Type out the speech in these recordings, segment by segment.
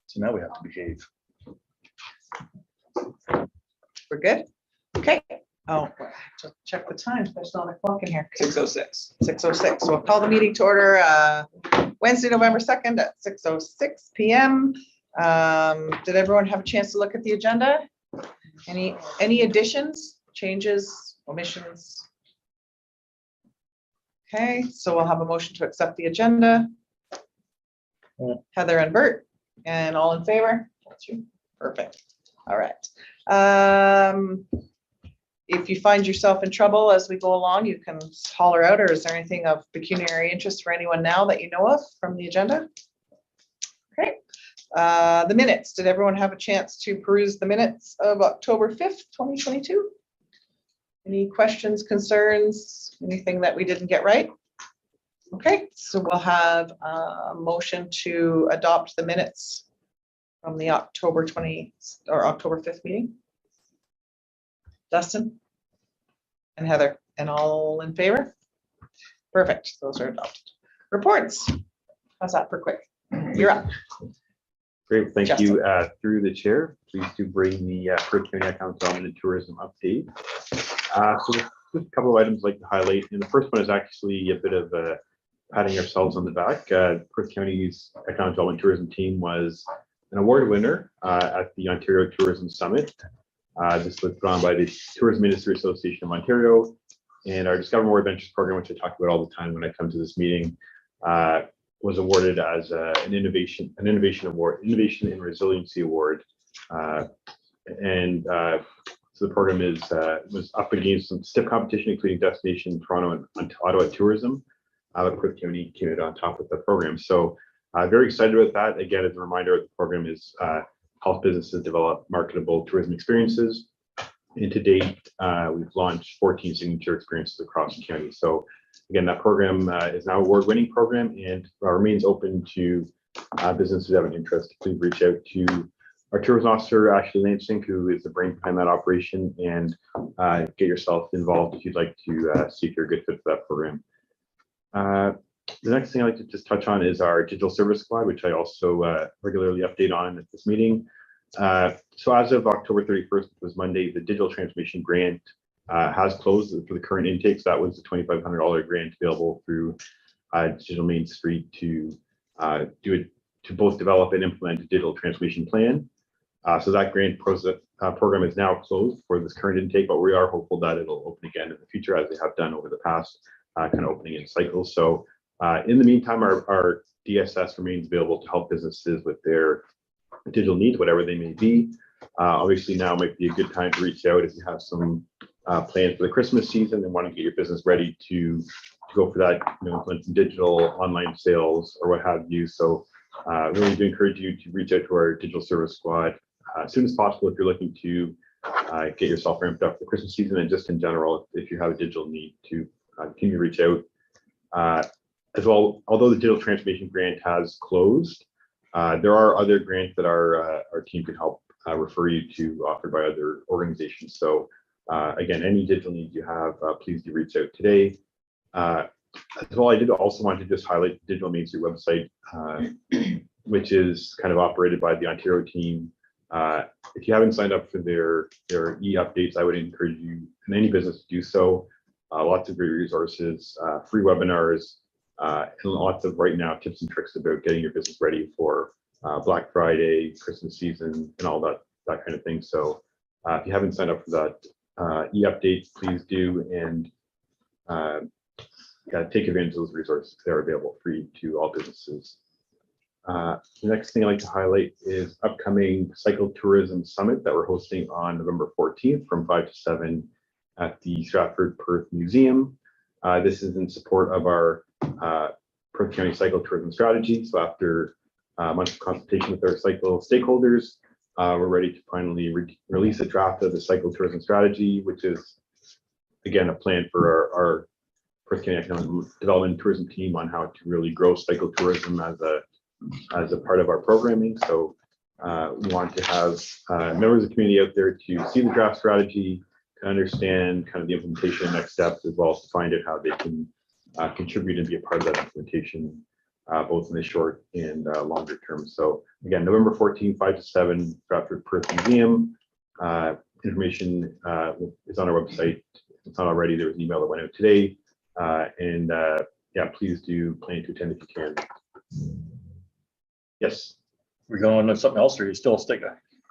So now we have to behave. We're good? Okay. Oh, just check the time. There's not a clock in here. 6:06. 6:06. So we'll call the meeting to order Wednesday, November 2nd at 6:06 PM. Did everyone have a chance to look at the agenda? Any additions, changes, omissions? Okay, so we'll have a motion to accept the agenda. Heather and Bert, and all in favor? That's you. Perfect. All right. If you find yourself in trouble as we go along, you can holler out, or is there anything of pecuniary interest for anyone now that you know of from the agenda? Okay. The minutes, did everyone have a chance to peruse the minutes of October 5th, 2022? Any questions, concerns, anything that we didn't get right? Okay, so we'll have a motion to adopt the minutes from the October 5th meeting. Dustin and Heather, and all in favor? Perfect, those are adopted. Reports, how's that for quick? You're up. Great, thank Justin. you. Through the chair, please do bring the Perth County Economic Development and Tourism update. So there's just a couple of items I'd like to highlight, and the first one is actually a bit of patting ourselves on the back. Perth County's Economic Development Tourism team was an award winner at the Ontario Tourism Summit. This was put on by the Tourism Industry Association of Ontario, and our Discover More Adventures program, which I talk about all the time when I come to this meeting, was awarded as an innovation award, innovation and resiliency award. So the program was up against some stiff competition, including Destination Toronto and Ottawa Tourism. Perth County came out on top with the program. So very excited about that. Again, as a reminder, the program is help businesses develop marketable tourism experiences. And to date, we've launched 14 signature experiences across the county. So again, that program is now an award-winning program and remains open to businesses who have an interest. Please reach out to our tourism officer, Ashley Lansing, who is the brain behind that operation, and get yourself involved if you'd like to see if you're a good fit for that program. The next thing I'd like to just touch on is our digital service squad, which I also regularly update on at this meeting. So as of October 31st, which was Monday, the digital transformation grant has closed for the current intake. So that was the $2,500 grant available through Digital Main Street to both develop and implement a digital transformation plan. So that grant program is now closed for this current intake, but we are hopeful that it'll open again in the future, as they have done over the past kind of opening in cycles. So in the meantime, our DSS remains available to help businesses with their digital needs, whatever they may be. Obviously now might be a good time to reach out if you have some plans for the Christmas season and want to get your business ready to go for that, implement some digital online sales or what have you. So really do encourage you to reach out to our digital service squad as soon as possible if you're looking to get yourself ramped up for the Christmas season, and just in general, if you have a digital need, to continue to reach out. As well, although the digital transformation grant has closed, there are other grants that our team can help refer you to, offered by other organizations. So again, any digital needs you have, please do reach out today. As well, I did also want to just highlight the Digital Main Street website, which is kind of operated by the Ontario team. If you haven't signed up for their e-updates, I would encourage you and any business to do so. Lots of great resources, free webinars, and lots of right now tips and tricks about getting your business ready for Black Friday, Christmas season, and all that kind of thing. So if you haven't signed up for that e-updates, please do, and take advantage of those resources. They're available free to all businesses. The next thing I'd like to highlight is upcoming Cycle Tourism Summit that we're hosting on November 14th from 5 to 7 at the Stratford Perth Museum. This is in support of our Perth County Cycle Tourism Strategy. So after months of consultation with our cycle stakeholders, we're ready to finally release a draft of the Cycle Tourism Strategy, which is, again, a plan for our Perth County Economic Development and Tourism team on how to really grow cycle tourism as a part of our programming. So we want to have members of the community out there to see the draft strategy, to understand kind of the implementation next steps, as well as to find out how they can contribute and be a part of that implementation, both in the short and longer term. So again, November 14th, 5 to 7, Stratford Perth Museum. Information is on our website. If it's not already, there was an email that went out today. Yeah, please do plan to attend if you can. Yes. We're going to something else, or you still stick?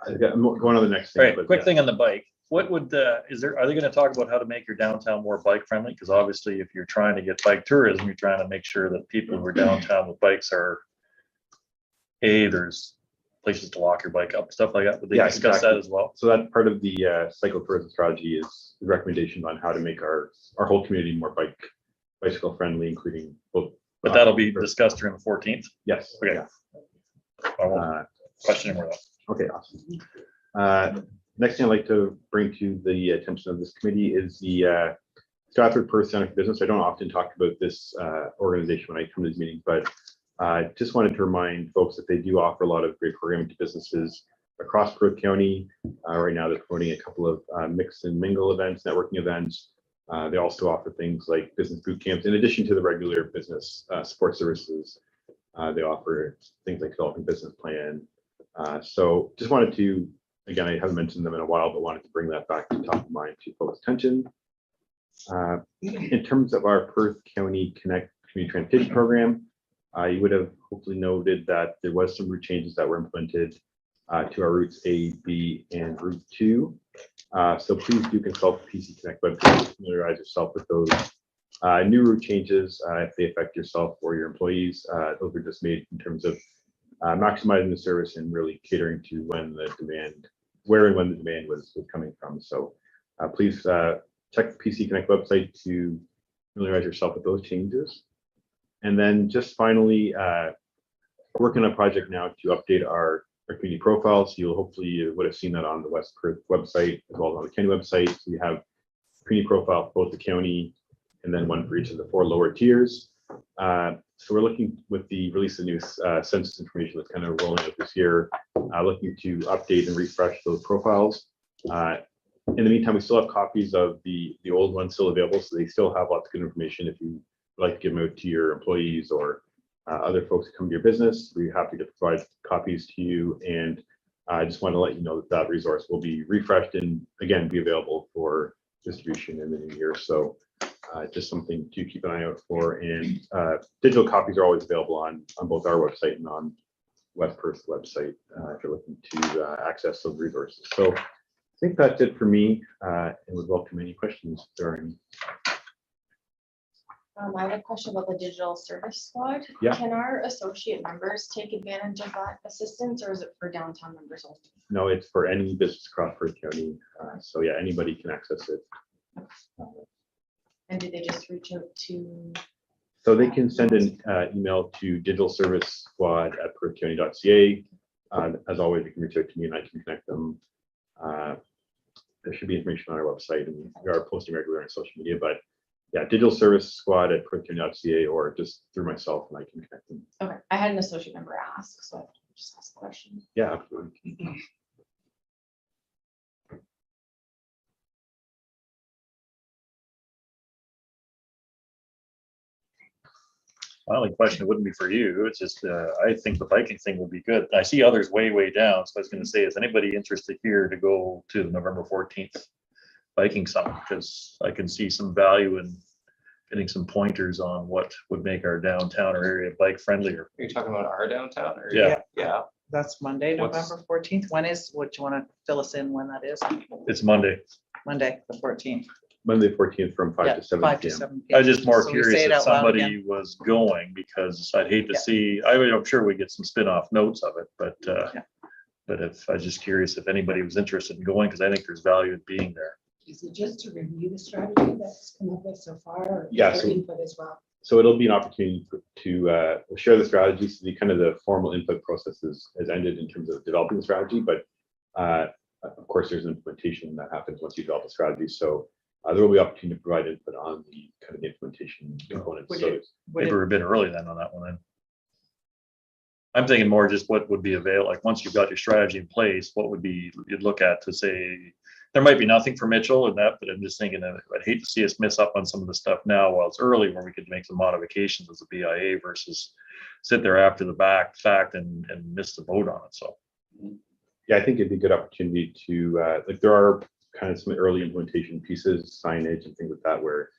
I'm going on the next thing. All right, but quick yeah. thing on the bike. What would, are they gonna talk about how to make your downtown more bike friendly? Because obviously if you're trying to get bike tourism, you're trying to make sure that people who are downtown with bikes are, there's places to lock your bike up, stuff like that. Would they Yeah, discuss exactly. that as well? So that's part of the cycle tourism strategy, is the recommendations on how to make our whole community more bicycle friendly, including both. But that'll be discussed during the 14th. Yes. Okay. Yeah. I won't question him more though. Okay, awesome. Next thing I'd like to bring to the attention of this committee is the Stratford Perth Center for Business. I don't often talk about this organization when I come to these meetings, but just wanted to remind folks that they do offer a lot of great programming to businesses across Perth County. Right now they're promoting a couple of mix and mingle events, networking events. They also offer things like business boot camps, in addition to the regular business support services. They offer things like developing business plan. So just wanted to, again, I haven't mentioned them in a while, but wanted to bring that back to top of mind to folks' attention. In terms of our Perth County Connect Community Transportation Program, you would have hopefully noted that there was some route changes that were implemented to our routes A, B, and Route 2. So please do consult the PC Connect website to familiarize yourself with those new route changes. If they affect yourself or your employees, those were just made in terms of maximizing the service and really catering to when the demand, where and when the demand was coming from. So please check the PC Connect website to familiarize yourself with those changes. And then just finally, working on a project now to update our community profiles. You'll hopefully you would have seen that on the West Perth website as well as on the county website. So we have community profile for both the county and then one for each of the 4 lower tiers. So we're looking with the release of new census information that's kind of rolling out this year, looking to update and refresh those profiles. In the meantime, we still have copies of the old ones still available, so they still have lots of good information. If you would like to give them out to your employees or other folks who come to your business, we're happy to provide copies to you. And I just want to let you know that that resource will be refreshed and again be available for distribution in the new year. So just something to keep an eye out for. And digital copies are always available on both our website and on West Perth's website if you're looking to access those resources. So I think that's it for me, and would welcome any questions if there are any. I have a question about the digital service squad. Yeah. Can our associate members take advantage of that assistance, or is it for downtown members only? No, it's for any business across Perth County. So yeah, anybody can access it. And do they just reach out to? So they can send an email to digitalservicesquad@perthcounty.ca. As always, you can reach out to me and I can connect them. There should be information on our website, and we are posting regularly on social media, but yeah, digitalservicesquad@perthcounty.ca or just through myself and I can connect them. Okay, I had an associate member ask, so I just asked a question. Yeah, absolutely. My only question, it wouldn't be for you, it's just, I think the biking thing would be good. I see others way down, so I was gonna say, is anybody interested here to go to the November 14th biking summit? Because I can see some value in getting some pointers on what would make our downtown or area bike friendlier. Are you talking about our downtown or? Yeah. Yeah, That's Monday, What's- November 14th. When is, what do you want to fill us in when that is? It's Monday. Monday, the 14th. Monday 14th from 5 Yeah, to 7 5 to p.m. 7 I was just more So we curious say it if out loud again. somebody was going, because I'd hate to Yeah. see, I'm sure we get some spin-off notes of it, but Yeah. but if, I was just curious if anybody was interested in going, because I think there's value in being there. Is it just to review the strategy that's come up with so far? Or Yeah, is so- there input as well? So it'll be an opportunity to share the strategy. So the formal input process has ended in terms of developing the strategy, but of course there's an implementation that happens once you develop a strategy. So there will be opportunity to provide input on the kind of the implementation components. Would So you- Would Maybe it- we're a bit early then on that one then. I'm thinking more just what would be available, like once you've got your strategy in place, what would be, you'd look at to say, there might be nothing for Mitchell and that, but I'm just thinking that I'd hate to see us miss up on some of the stuff now while it's early, where we could make some modifications as a BIA versus sit there after the fact and miss the vote on it, so. Yeah, I think it'd be a good opportunity to, like, there are kind of some early implementation pieces, signage and things like that, where,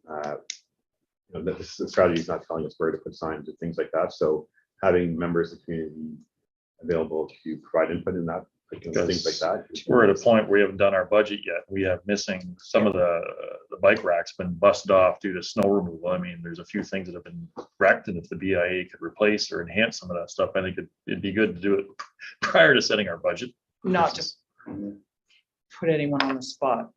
you know, the strategy is not telling us where to put signs and things like that. So having members of the community available to provide input in that, like, you know, things like that. We're at a point where we haven't done our budget yet. We have missing some of the bike racks been busted off due to snow removal. I mean, there's a few things that have been wrecked, and if the BIA could replace or enhance some of that stuff, I think it'd be good to do it prior to setting our budget. Not to put anyone on the spot,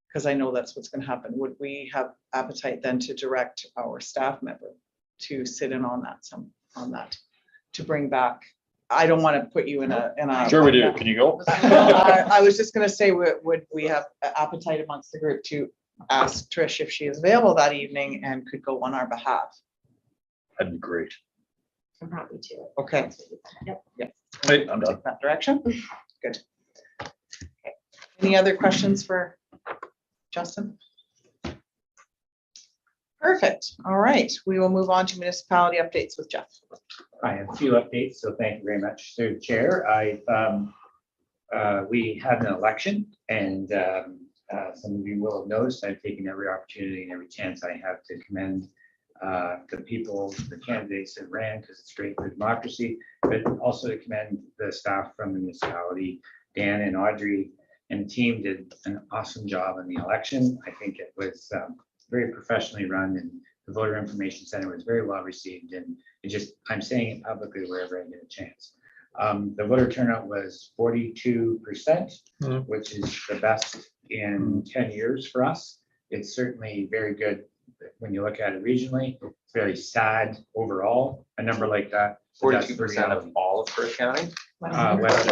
because I know that's what's gonna happen. Would we have appetite then to direct our staff member to sit in on that, to bring back? I don't want to put you in a. Sure we do. Can you go? I was just gonna say, would we have appetite amongst the group to ask Trish if she is available that evening and could go on our behalf? That'd be great. I'm happy to. Okay. Yep. Hey, I'm done. That direction? Good. Okay. Any other questions for Justin? Perfect. All right. We will move on to municipality updates with Jeff. I have a few updates, so thank you very much, through the chair. We had an election, and some of you will have noticed I've taken every opportunity and every chance I have to commend the people, the candidates that ran, because it's great for democracy, but also to commend the staff from the municipality. Dan and Audrey and the team did an awesome job in the election. I think it was very professionally run, and the voter information center was very well received, and I'm saying it publicly wherever I get a chance. The voter turnout was 42%, which is the best in 10 years for us. It's certainly very good when you look at it regionally. It's very sad overall, a number like that. 42% of all of Perth County? West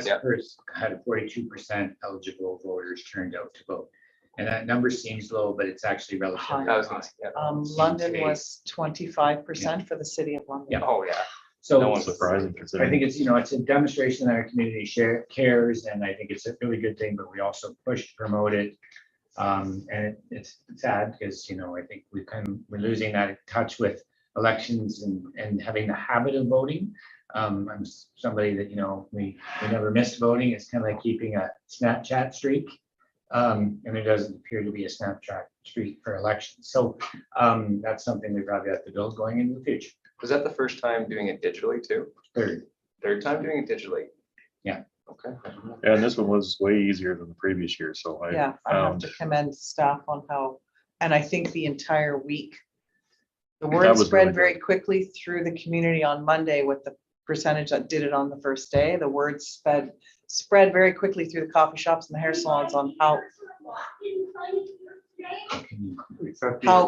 Yeah. Perth had 42% eligible voters turned out to vote. And that number seems low, but it's actually relatively I was high. gonna say, yeah. London was 25% for the city of London. Yeah. Oh, yeah. So No one's Surprising I considering. think it's, it's a demonstration that our community cares, and I think it's a really good thing, but we also push to promote it. And it's sad because, I think we're losing that touch with elections and having the habit of voting. I'm somebody that, we never missed voting. It's kind of like keeping a Snapchat streak. And there doesn't appear to be a Snapchat streak for elections. So that's something we probably have to build going into the future. Was that the first time doing it digitally too? Third. Time doing it digitally? Yeah. Okay. And this one was way easier than the previous year, so I Yeah, I have found, to commend staff on how, and I think the entire week, the That word was spread really very quickly through the community on Monday with the percentage that did it on the first day. The word spread very quickly through the coffee shops and the hair salons on how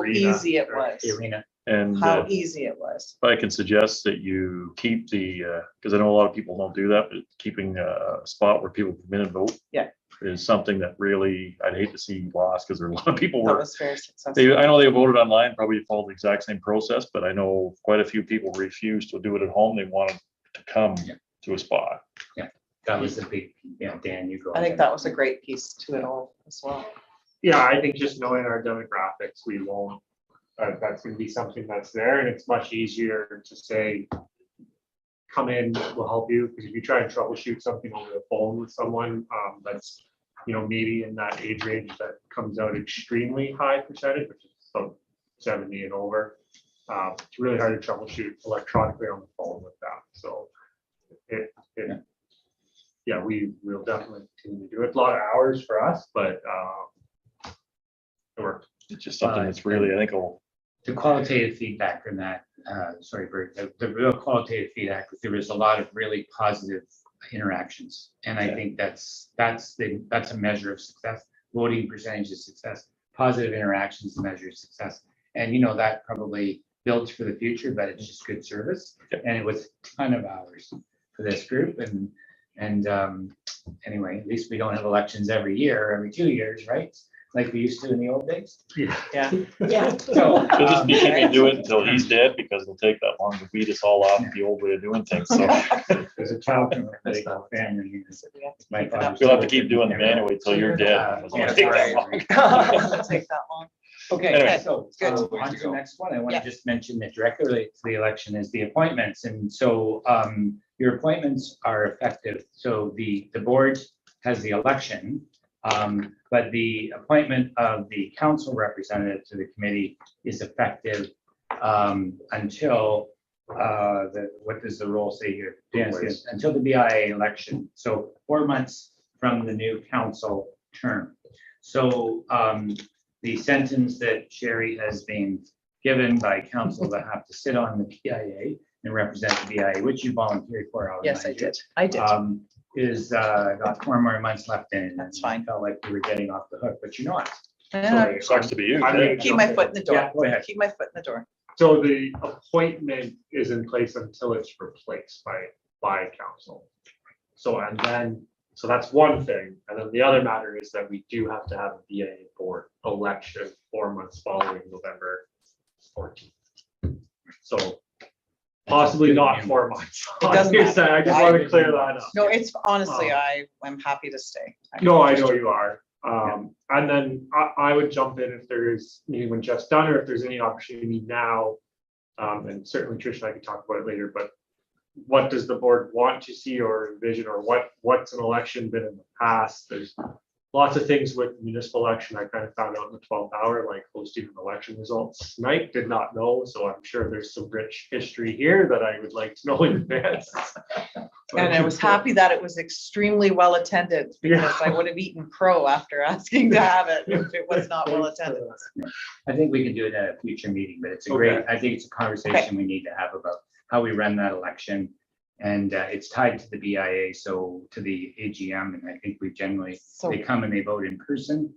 easy it was, The arena. and how easy it was. I can suggest that you keep because I know a lot of people don't do that, but keeping a spot where people come in and vote. Yeah. Is something that really, I'd hate to see lost, because there are a lot of people That were, was very successful. I know they voted online, probably followed the exact same process, but I know quite a few people refused to do it at home. They wanted to come to a spot. That was a big, Dan, you go. I think that was a great piece to it all as well. Yeah, I think just knowing our demographics, we won't, that's gonna be something that's there, and it's much easier to say, come in, we'll help you, because if you try and troubleshoot something over the phone with someone, that's, maybe in that age range that comes out extremely high percentage, which is about 70 and over. It's really hard to troubleshoot electronically on the phone with that, so we will definitely continue to do it. It's a lot of hours for us, but it works. It's just something that's really, I think, The qualitative feedback from that, sorry, Bert, the real qualitative feedback, there was a lot of really positive interactions. And I think that's a measure of success. Voting percentage of success, positive interactions, the measure of success. And that probably builds for the future, but it's just good service. And it was a ton of hours for this group. And anyway, at least we don't have elections every year, every 2 years, right? like we used to in the old days. Yeah. Yeah. So, He'll just be keeping Right. do it until he's dead because it'll take that long to beat us all off the old way of doing things. So there's a child from a political family. who's- We have to My keep it up. father's you'll have to keep doing the manual until you're dead. It's Yeah, gonna take that sorry. long. Doesn't take that long. Okay, Anyway. so Good. on to the next one. I want Yeah. to just mention that directly related to the election is the appointments. And so your appointments are effective. So the board has the election, but the appointment of the council representative to the committee is effective until what does the role say here? Dan says, until the BIA election. So 4 months from the new council term. So the sentence that Sherry has been given by council to have to sit on the BIA and represent the BIA, which you volunteered for. I'll Yes, I remind you, did. I did. Is got 4 more months left in. That's and fine. Felt like we were getting off the hook, but you're not. Yeah. Sucks to be you. I'm Ted. gonna Keep my jump foot in. in the door. Yeah, go ahead. Keep my foot in the door. So the appointment is in place until it's replaced by council. So and then, so that's one thing. And then the other matter is that we do have to have a BIA board election 4 months following November 14th. So possibly not 4 months. It doesn't I just matter. want to clear that up. No, it's honestly, Oh. I am happy to stay. No, I know you are. And then I would jump in if there is meeting when Jeff's done, or if there's any opportunity now. And certainly Trish and I can talk about it later, but what does the board want to see or envision, or what's an election been in the past? There's lots of things with municipal election. I kind of found out in the 12th hour, like hosting an election results night, did not know. So I'm sure there's some rich history here that I would like to know in advance. And I was happy that it was extremely well attended because I would have eaten crow after asking to have it if it was not well attended. I think we can do it at a future meeting, but it's a great, I think it's a conversation we need to have about how we run that election. And it's tied to the BIA, so to the AGM, and I think we generally, So they come and they vote in person.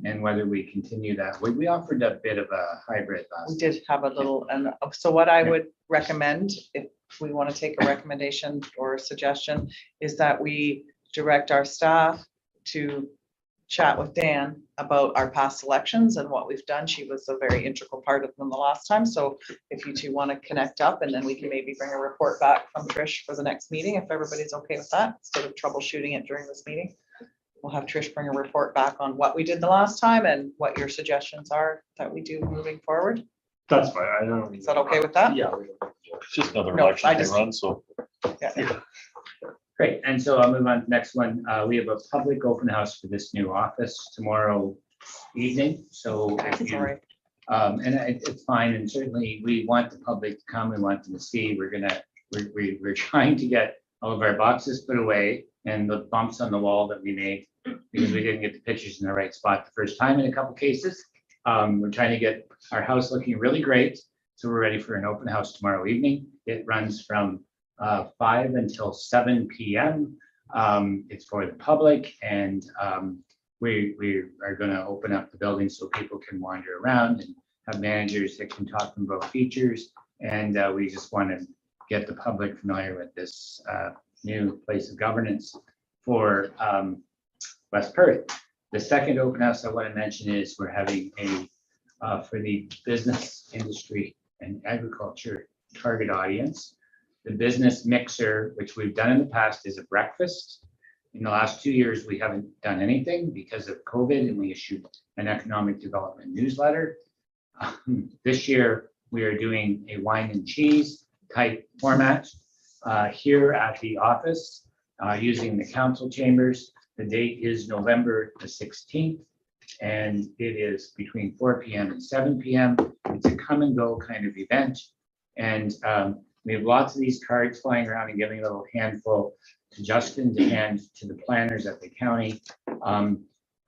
And whether we continue that, we offered a bit of a hybrid we last. did have a little, and so what I would recommend, if we want to take a recommendation or a suggestion, is that we direct our staff to chat with Dan about our past elections and what we've done. She was a very integral part of them the last time. So if you two want to connect up, and then we can maybe bring a report back from Trish for the next meeting, if everybody's okay with that, instead of troubleshooting it during this meeting. We'll have Trish bring a report back on what we did the last time and what your suggestions are that we do moving forward. That's fine. I don't. Is that okay with that? Yeah. It's just another No, election I they just- run, so. Yeah. Great, and so I'll move on to the next one. We have a public open house for this new office tomorrow evening, so if you Sorry. And it's fine, and certainly we want the public to come, we want them to see, we're trying to get all of our boxes put away and the bumps on the wall that we made, because we didn't get the pictures in the right spot the first time in a couple cases. We're trying to get our house looking really great, so we're ready for an open house tomorrow evening. It runs from 5 until 7 p.m. It's for the public, and we are going to open up the building so people can wander around and have managers that can talk to them about features. And we just want to get the public familiar with this new place of governance for West Perth. The second open house I want to mention is we're having a for the business industry and agriculture target audience. The business mixer, which we've done in the past, is a breakfast. In the last 2 years, we haven't done anything because of COVID, and we issued an economic development newsletter. This year, we are doing a wine and cheese type format here at the office using the council chambers. The date is November the 16th, and it is between 4 p.m. and 7 p.m. It's a come and go kind of event. And we have lots of these cards flying around and giving a little handful to Justin to hand to the planners at the county.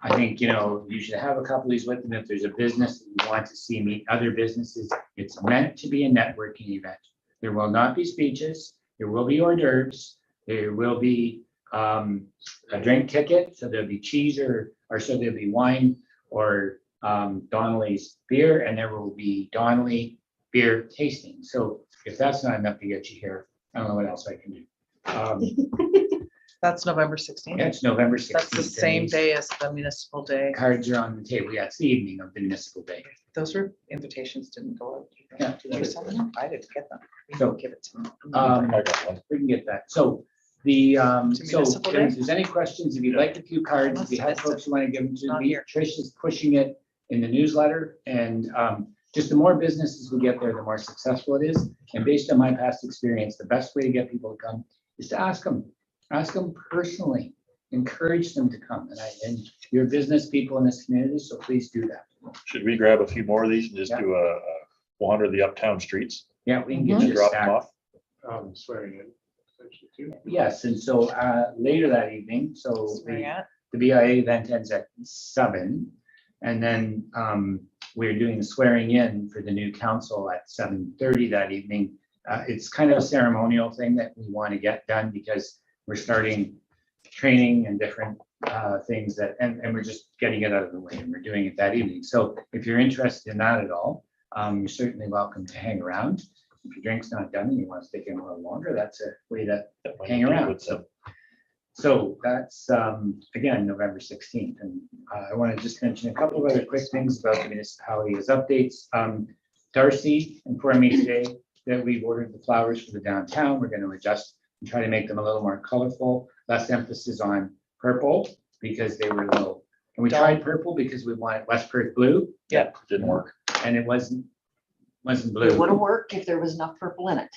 I think, you should have a couple of these with them. If there's a business that you want to see meet other businesses, it's meant to be a networking event. There will not be speeches. There will be hors d'oeuvres. There will be a drink ticket. So there'll be cheese or so there'll be wine or Donnelly's beer, and there will be Donnelly beer tasting. So if that's not enough to get you here, I don't know what else I can do. That's November 16th. Yeah, it's November 16th. That's the same day as the municipal day. Cards are on the table. Yeah, it's the evening of the municipal day. Those were invitations didn't go out. Yeah. Did you send them? I didn't get them. We So, can give it to them. I got one. We can get that. So the, so municipal day? if there's any questions, if you'd like a few cards, if you have folks who want to give them to Not me, here. Trish is pushing it in the newsletter. And just the more businesses we get there, the more successful it is. And based on my past experience, the best way to get people to come is to ask them personally, encourage them to come. And you're business people in this community, so please do that. Should we grab a few more of these and just do a wander the uptown streets Yeah, we can get Mhm. you and a drop them stack. off? Swearing in. essentially, too. Yes, and so later that evening, so Swearing at. the BIA event ends at 7. And then we're doing the swearing in for the new council at 7:30 that evening. It's kind of a ceremonial thing that we want to get done because we're starting training and different things that, and we're just getting it out of the way and we're doing it that evening. So if you're interested in that at all, you're certainly welcome to hang around. If your drink's not done and you want to stick in a little longer, that's a way to That might hang be around. good, so. So that's, again, November 16th. And I want to just mention a couple of other quick things about the municipality as updates. Darcy informed me today that we've ordered the flowers for the downtown. We're going to adjust and try to make them a little more colorful, less emphasis on purple because they were a little, and we Dull. tried purple because we wanted West Perth blue Didn't work. and it wasn't It blue. would have worked if there was enough purple in it.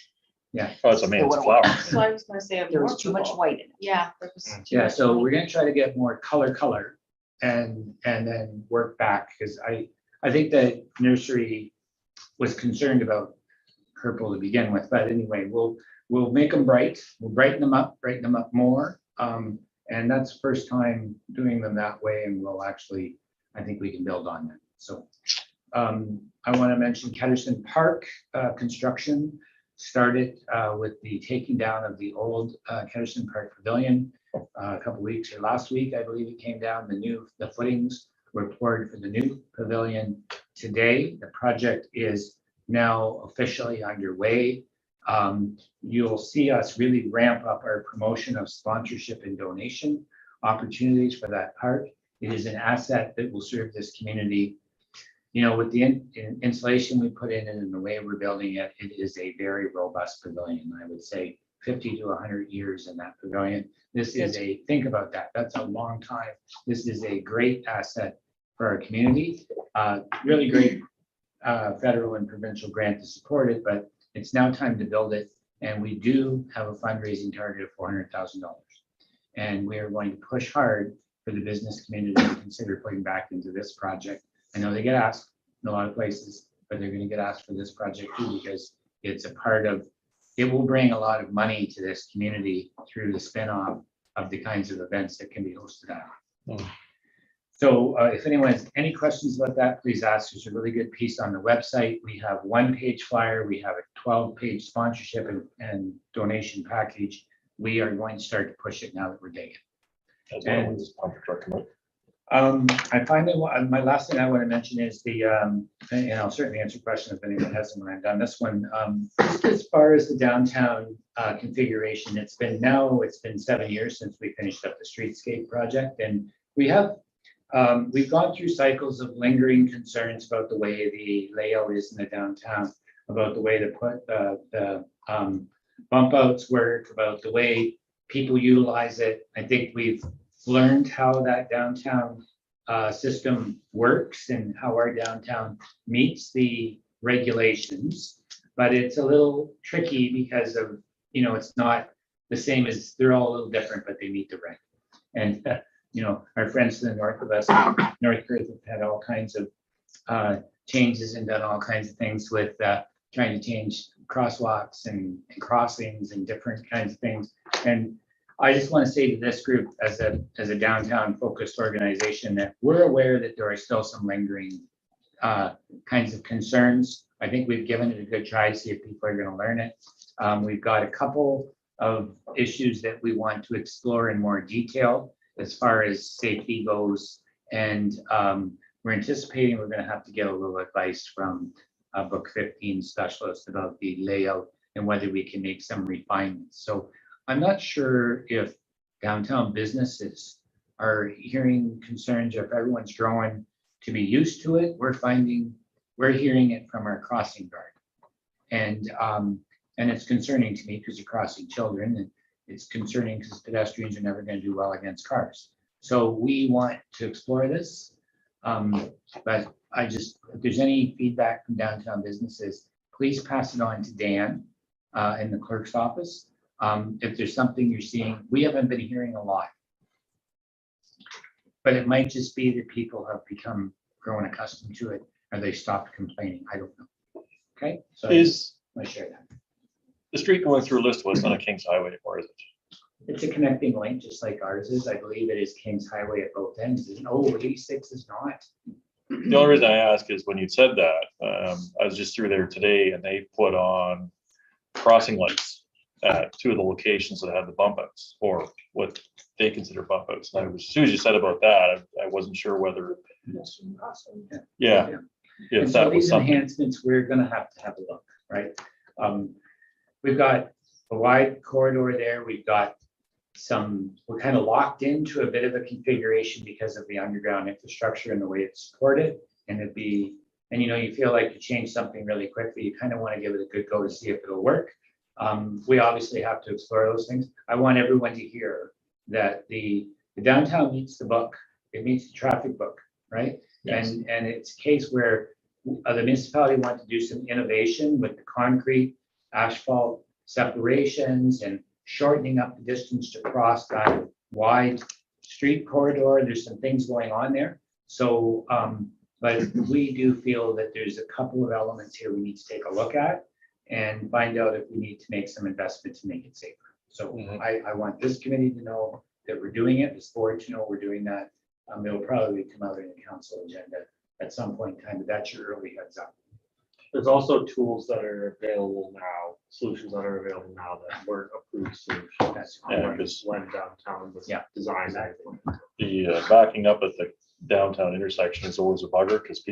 Oh, it's a man's would've flower. So I was gonna say. There was too much white in it. Yeah. there was too Yeah, much so white. we're gonna try to get more color and then work back, because I think that nursery was concerned about purple to begin with, but anyway, we'll make them bright, we'll brighten them up more. And that's the first time doing them that way, and we'll actually, I think we can build on that, so. I want to mention Ketterson Park construction started with the taking down of the old Ketterson Park Pavilion a couple weeks, or last week, I believe it came down. The footings were poured for the new pavilion today. The project is now officially underway. You'll see us really ramp up our promotion of sponsorship and donation opportunities for that park. It is an asset that will serve this community. You know, with the insulation we put in and the way we're building it, it is a very robust pavilion. I would say 50 to 100 years in that pavilion. This is think about that. That's a long time. This is a great asset for our community. Really great federal and provincial grant to support it, but it's now time to build it. And we do have a fundraising target of $400,000. And we are going to push hard for the business community to consider putting back into this project. I know they get asked in a lot of places, but they're going to get asked for this project too, because it's a part of, it will bring a lot of money to this community through the spin-off of the kinds of events that can be hosted at. Hmm. So if anyone has any questions about that, please ask. There's a really good piece on the website. We have 1-page flyer. We have a 12-page sponsorship and donation package. We are going to start to push it now that we're digging. That's what I want this pump truck to move. I finally, my last thing I want to mention is the, and I'll certainly answer questions if anyone has them when I'm done this one. Just as far as the downtown configuration, it's been 7 years since we finished up the streetscape project, and we have, we've gone through cycles of lingering concerns about the way the layout is in the downtown, about the way to put the bump outs work, about the way people utilize it. I think we've learned how that downtown system works and how our downtown meets the regulations, but it's a little tricky because of, you know, it's not the same as, they're all a little different, but they meet the reg. And, you know, our friends to the north of us, North Perth, have had all kinds of changes and done all kinds of things with trying to change crosswalks and crossings and different kinds of things. And I just want to say to this group, as a downtown focused organization, that we're aware that there are still some lingering kinds of concerns. I think we've given it a good try to see if people are going to learn it. We've got a couple of issues that we want to explore in more detail as far as safety goes. And we're anticipating we're going to have to get a little advice from a Book 15 specialist about the layout and whether we can make some refinements. So I'm not sure if downtown businesses are hearing concerns if everyone's growing to be used to it. We're hearing it from our crossing guard. And it's concerning to me because you're crossing children, and it's concerning because pedestrians are never going to do well against cars. So we want to explore this. But if there's any feedback from downtown businesses, please pass it on to Dan in the clerk's office. If there's something you're seeing, we haven't been hearing a lot. But it might just be that people have become grown accustomed to it, or they stopped complaining. I don't know. Okay, so Is I share that. the street going through Listwood on a Kings Highway, or is it? It's a connecting link, just like ours is. I believe it is Kings Highway at both ends. Oh, 86 is not. The only reason I ask is when you said that, I was just through there today and they put on crossing lights at two of the locations that had the bump outs, or what they consider bump outs. And as soon as you said about that, I wasn't sure whether, yeah, And if so that was these something. enhancements, we're gonna have to have a look, right? We've got a wide corridor there. We've got we're kind of locked into a bit of a configuration because of the underground infrastructure and the way it's supported. And you feel like you change something really quickly, you kind of want to give it a good go to see if it'll work. We obviously have to explore those things. I want everyone to hear that the downtown meets the book, it meets the traffic book, right? Yes. And it's a case where the municipality want to do some innovation with the concrete, asphalt separations and shortening up the distance to cross that wide street corridor. There's some things going on there. So, but we do feel that there's a couple of elements here we need to take a look at and find out if we need to make some investment to make it safer. So Mhm. I want this committee to know that we're doing it, this board to know we're doing that. It'll probably come out in the council agenda at some point in time, but that's your early heads up. There's also tools that are available now, solutions that are available now that weren't approved solutions. That's Yeah, When 'cause- when downtown was Yeah, designed. exactly. The backing up at the downtown intersection is always a bugger because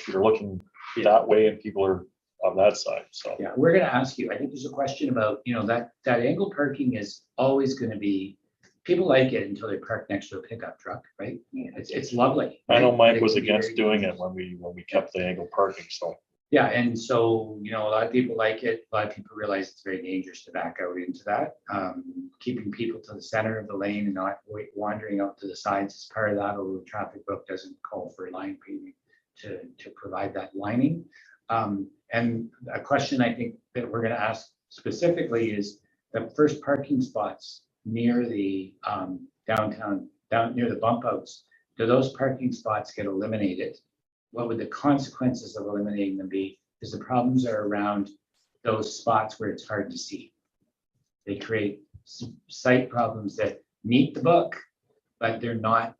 you're looking that way and people are on that side, so. Yeah, we're gonna ask you, I think there's a question about, that angle parking is always gonna be, people like it until they park next to a pickup truck, right? It's lovely. I know right? Mike It was can be against very doing it convenient. when we kept the angle parking, so. Yeah, and so, a lot of people like it, a lot of people realize it's very dangerous to back out into that. Keeping people to the center of the lane and not wandering out to the sides is part of that, although the traffic book doesn't call for line paving to provide that lining. And a question I think that we're gonna ask specifically is the first parking spots near the downtown, down near the bump outs, do those parking spots get eliminated? What would the consequences of eliminating them be? Because the problems are around those spots where it's hard to see. They create sight problems that meet the book, but they're not,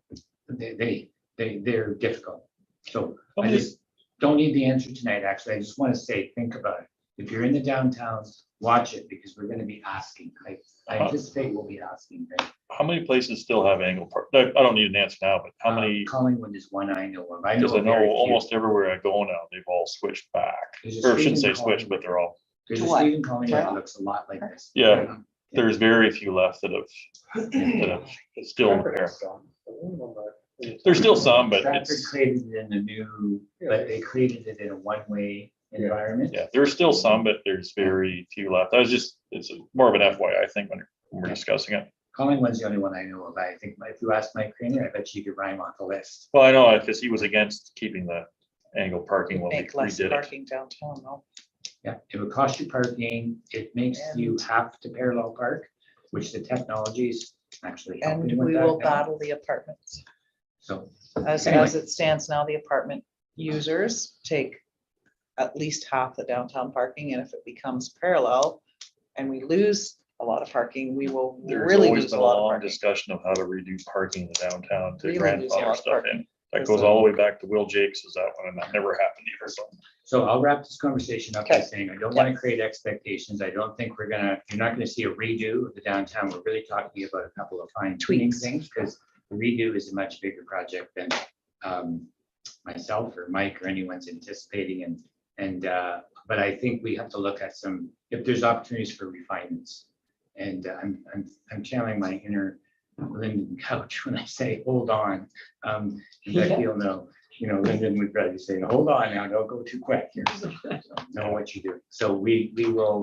they're difficult. So I just don't need the answer tonight, actually. I just want to say, think about it. If you're in the downtown, watch it because we're going to be asking. I anticipate we'll be asking. Right? How many places still have angle park? I don't need an answer now, but how many? Collingwood is one I know of. Because I of know very few. almost everywhere I go now, they've all switched back. There's a Or I shouldn't say street in switched, but they're all, There's a What? street in Collingwood that Yeah. looks a lot like this. Yeah. there's very few left that have still there. There's still some, but Stratford it's, created it in a new, but they created it in a one-way environment. yeah, there's still some, but there's very few left. It's more of an FYI thing when we're discussing it. Collingwood's the only one I know of. I think if you ask Mike Craner, I bet you could rhyme off the list. Well, I know, because he was against keeping the angle parking when we Make less redid it. parking downtown, no? Yeah, it would cost you parking. It makes you have to parallel park, which the technologies actually And helping with we that will now. battle the apartments. So, As Anyway. it stands now, the apartment users take at least half the downtown parking, and if it becomes parallel and we lose a lot of parking, we will There's really always lose been a a lot of long parking. discussion of how to redo parking in the downtown to Really lose a lot grandfather of stuff parking. in. That Because goes all the way back to Will Jakes was that one, and that never happened either, so. so I'll wrap this conversation up by Okay. saying, I don't want to create expectations. I don't think you're not gonna see a redo of the downtown. We're really talking about a couple of fine tuning Tweaks. things, because the redo is a much bigger project than myself or Mike or anyone's anticipating, but I think we have to look at if there's opportunities for refinements. And I'm channeling my inner Lyndon Couch when I say, hold on. Becky will know, Lyndon would probably say, hold on now, don't go too quick here. So, know what you do. So we will,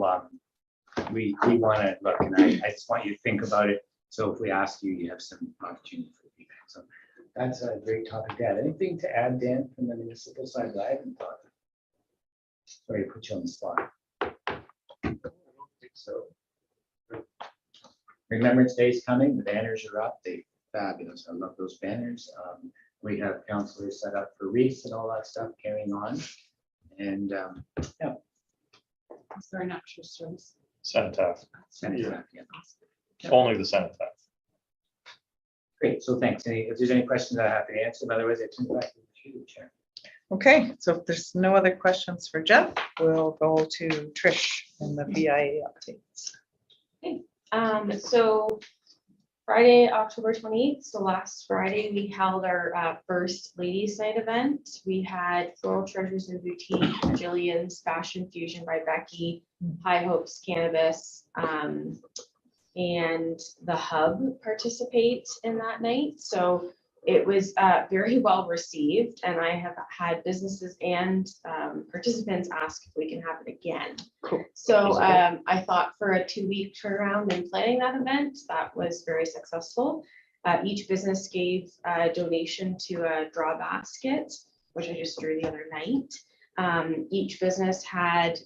we want to look, and I just want you to think about it. So if we ask you, you have some opportunity for feedback. So that's a great topic. Dan, anything to add, Dan, from the municipal side that I haven't thought of? Sorry to put you on the spot. So Remembrance Day is coming. The banners are up. They fabulous. I love those banners. We have counselors set up for wreaths and all that stuff carrying on. And yeah. Is there an extra service? Cenotaph, Yeah. only the cenotaph. Great. So thanks. If there's any questions I have to answer, otherwise I turn it back to you, Chair. Okay, so if there's no other questions for Jeff, we'll go to Trish and the BIA updates. So Friday, October 28th, so last Friday, we held our first Ladies Night event. We had Floral Treasures and Boutique, Jillian's Fashion Fusion by Becky, High Hopes Cannabis, and the Hub participate in that night. So it was very well received, and I have had businesses and participants ask if we can have it again. Cool. So I thought for a 2-week turnaround in planning that event, that was very successful. Each business gave a donation to a draw basket, which I just drew the other night. Each business had,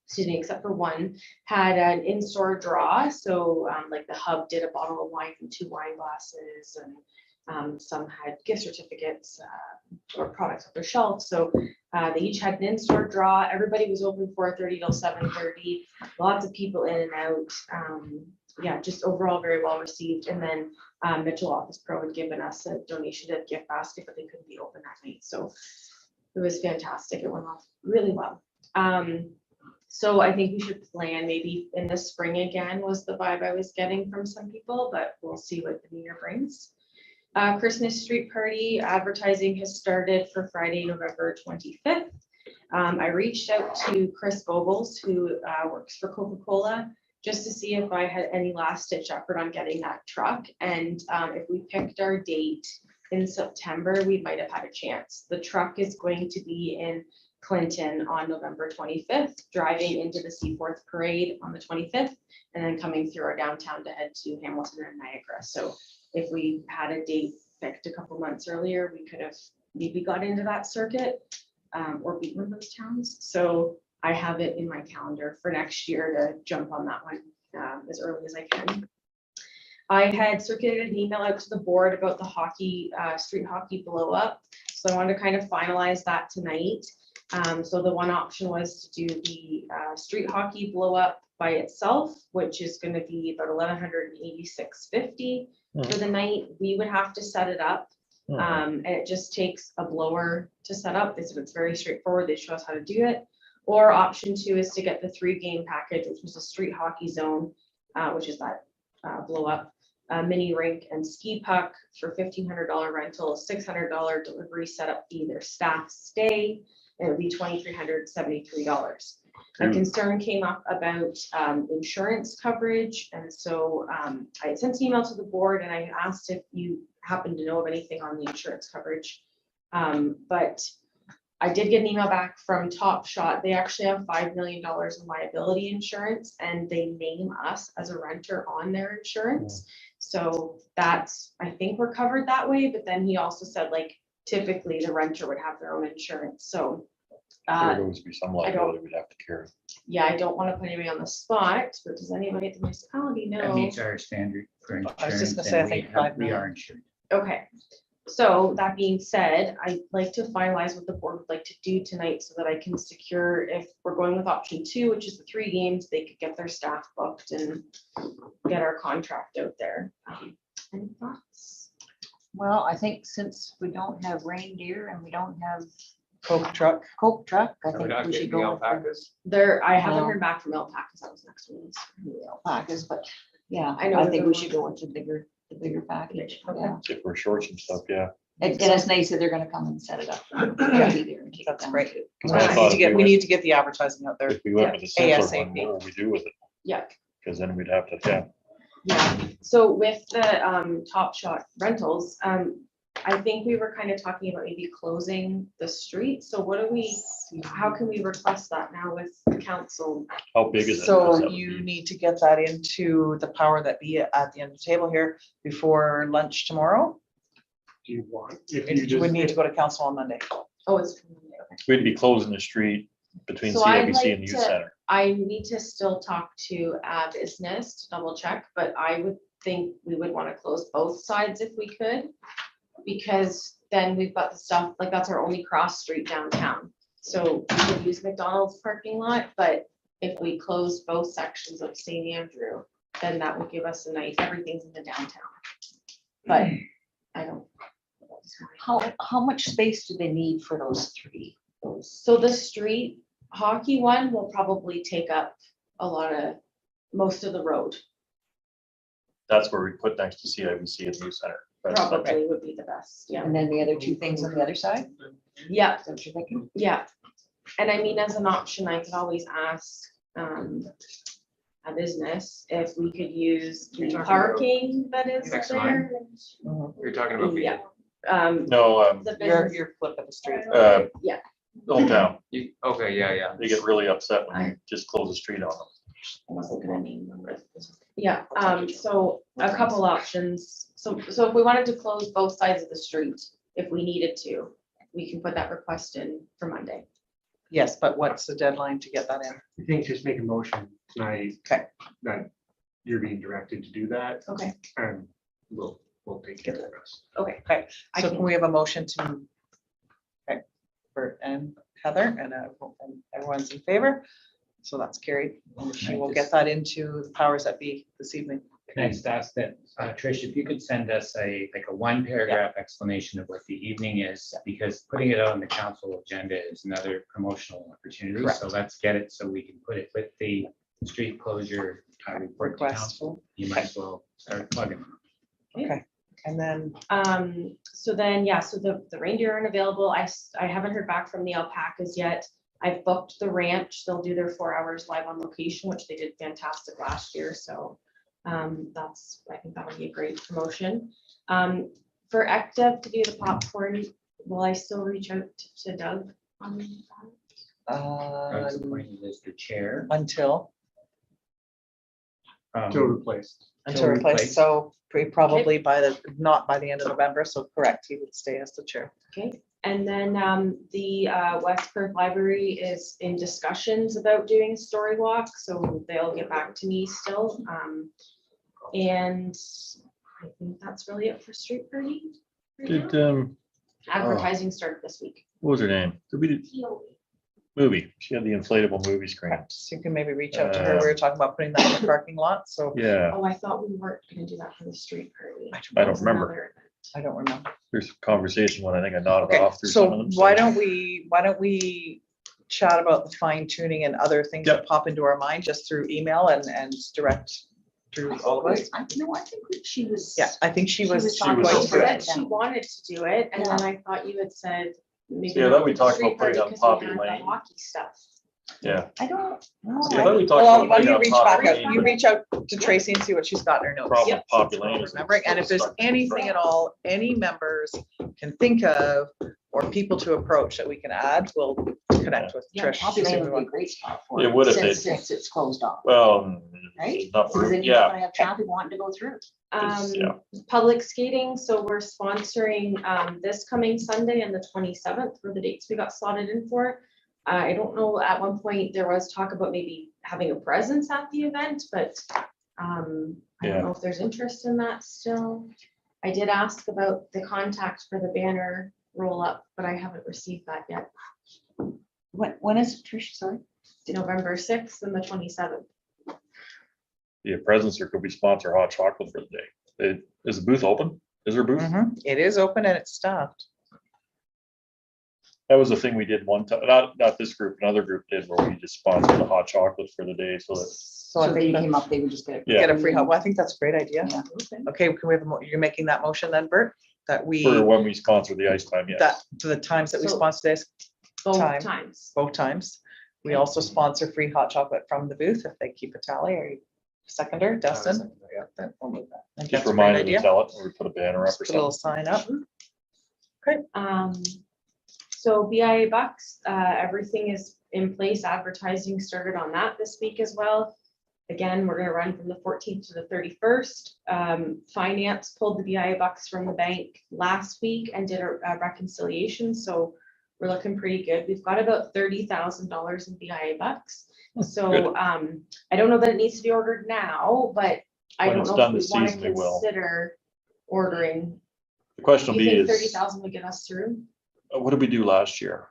excuse me, except for one, had an in-store draw. So like the Hub did a bottle of wine and 2 wine glasses, and some had gift certificates or products off their shelf. So they each had an in-store draw. Everybody was open 4:30 till 7:30. Lots of people in and out. Yeah, just overall very well received. And then Mitchell Office Pro had given us a donation to a gift basket, but they couldn't be open that night. So it was fantastic. It went off really well. So I think we should plan maybe in the spring again, was the vibe I was getting from some people, but we'll see what the new year brings. Christmas street party advertising has started for Friday, November 25th. I reached out to Chris Bogles, who works for Coca-Cola, just to see if I had any last ditch effort on getting that truck. And if we picked our date in September, we might have had a chance. The truck is going to be in Clinton on November 25th, driving into the Seaforth Parade on the 25th, and then coming through our downtown to head to Hamilton and Niagara. So if we had a date picked a couple months earlier, we could have maybe got into that circuit or beat one of those towns. So I have it in my calendar for next year to jump on that one as early as I can. I had circulated an email out to the board about the hockey, street hockey blow up. So I wanted to kind of finalize that tonight. So the one option was to do the street hockey blow up by itself, which is going to be about $1,186.50 for the night. We would have to set it up, and it just takes a blower to set up. It's very straightforward. They show us how to do it. Or option 2 is to get the 3-game package, which was a street hockey zone, which is that blow up, mini rink and ski puck for $1,500 rental, a $600 delivery setup fee, their staff stay, and it would be $2,373. A concern came up about insurance coverage, and so I sent an email to the board and I asked if you happen to know of anything on the insurance coverage. But I did get an email back from Top Shot. They actually have $5 million in liability insurance, and they name us as a renter on their insurance. So that's, I think we're covered that way. But then he also said, like, typically the renter would have their own insurance. So There would always be some liability we'd have to carry. yeah, I don't want to put anybody on the spot, but does anybody at the municipality know? That meets our standard for insurance. I was just gonna say, I and think we 5 we are million. insured. Okay, so that being said, I'd like to finalize what the board would like to do tonight so that I can secure, if we're going with option 2, which is the 3 games, they could get their staff booked and get our contract out there. Any thoughts? Well, I think since we don't have reindeer and we don't have Coke truck. Coke truck, I Are we think not we getting should the go with the alpacas? I haven't No. heard back from Alpacas, that was next one. alpacas, but yeah, I know I think they're we should go with the bigger package. Okay. Yeah. If we're short some stuff, yeah. And it's nice that they're gonna come and set it up. Yeah, be there and take it That's down. great. Because We I thought if we need to get the advertising out there. If we went with the simpler one, ASAP. what would we do with it? Yeah, Because then we'd have to, yeah. Yeah, so with the Top Shot rentals, I think we were kind of talking about maybe closing the street. So what do we, how can we request that now with the council? How big is it? So What's that you be? need to get that into the power that be at the end of the table here before lunch tomorrow. Do you want, if you It just. would need to go to council on Monday. Oh, it's. Okay. We'd be closing the street between So I'd CIBC and the like youth to- center. I need to still talk to business to double check, but I would think we would want to close both sides if we could. Because then we've got the stuff, like that's our only cross street downtown. So we could use McDonald's parking lot, but if we close both sections of St. Andrew, then that would give us a nice, everything's in the downtown. But I don't. How much space do they need for those three? So the street hockey one will probably take up a lot of, most of the road, That's where we put next to CIBC and the youth center. That's fine. probably would be the best, yeah. And then the other two things on the other side? Yeah, Is that what you're thinking? yeah. And I mean, as an option, I could always ask a business if we could use You're the talking about parking that is next there. You're talking about. Yeah. No, The Your, business, your flip of the street. yeah, hometown, Okay, yeah. they get really upset when you just close the street on them. I wasn't gonna name them. Yeah, so a couple options. So if we wanted to close both sides of the street, if we needed to, we can put that request in for Monday. Yes, but what's the deadline to get that in? I think just make a motion tonight. Okay. That you're being directed to do that, Okay, and we'll take care of the rest. okay. Okay, I so can- can we have a motion to? Okay, Bert and Heather and everyone's in favor, so that's carried. And she will get that into the powers that be this evening. Can I just ask that, Trish, if you could send us like a one paragraph explanation of what the evening is, because putting it on the council agenda is another promotional opportunity. So Correct. let's get it so we can put it with the street closure report to Request. council. You might as well start plugging. Okay, and then, So then, yeah, so the reindeer aren't available. I haven't heard back from the alpacas yet. I've booked the ranch. They'll do their 4 hours live on location, which they did fantastic last year. So I think that would be a great promotion. For ECDEV to do the popcorn, will I still reach out to Doug on that? I was appointed as the chair. until To replace. replaced, so probably not by the end of November, so correct, he would stay as the chair. Okay, and then the West Perth Library is in discussions about doing a story walk, so they'll get back to me still. And I think that's really it for street party. right Did, now. Advertising started this week. what was her name? Did we do movie? She had the inflatable movie screen. Correct, so you can maybe reach out to her, we were talking about putting that in the parking lot, so Yeah, Oh, I thought we weren't gonna do that for the street party. I don't That was remember. another event. I don't remember. there's a conversation when I think I nodded Okay, off through some of so them. why don't we chat about the fine tuning and other things that pop into our mind just through email and direct through all of us? No, I think that she was. Yeah, I think she was. was She talking was going She about to said it. she wanted to do it, and then I thought you had said. maybe Yeah, not then we with the talked street about putting party up 'cause we Poppy had the Lane. Hockey stuff. Yeah, I don't know. yeah, then we talked Well, about why don't putting you up reach back Poppy out, Lane. you reach out to Tracy and see what she's got in her notes. Problem Yep. with Poppy Lane is Remembering, and if there's anything at all, any members can think of or people to approach that we can add, we'll connect with Yeah, Trish. Poppy see Lane if we would be a want- great spot for It would if since- they- Since it's closed off, Well, right? not for, Because then you're yeah, gonna have traffic wanting to go through. Yeah. Public skating, so we're sponsoring this coming Sunday and the 27th for the dates we got slotted in for. I don't know, at one point there was talk about maybe having a presence at the event, but I don't Yeah. know if there's interest in that still. I did ask about the contact for the banner roll up, but I haven't received that yet. When is it, Trish, sorry? November 6th and the 27th. be a presence or could we sponsor hot chocolate for the day? Is the booth open? Is there a booth? Mhm, it is open and it's staffed. That was the thing we did one time, not this group, another group did where we just sponsored the hot chocolate for the day so that, So I So they think came that- up, they would just get. Yeah. get a free hot, well, I think that's a great idea. Yeah. Okay, can we have, you're making that motion then, Bert? That we, for when we sponsor the ice time, yes. that, to the times that we So- sponsor this, Both Time. times. both times. We Okay. also sponsor free hot chocolate from the booth if they keep a tally, or Seconder, Dustin? second, yeah. Then we'll move that. I think Just that's a great remind them idea. to tell it, or put a banner up Just or put a little something. sign up. So BIA Bucks, everything is in place. Advertising started on that this week as well. Again, we're gonna run from the 14th to the 31st. Finance pulled the BIA Bucks from the bank last week and did a reconciliation, so we're looking pretty good. We've got about $30,000 in BIA Bucks. So I don't know that it needs to be ordered now, but I When don't it's know done if this we want to season, we will. consider ordering. The question Do will you be think is, 30,000 would get us through? what did we do last year?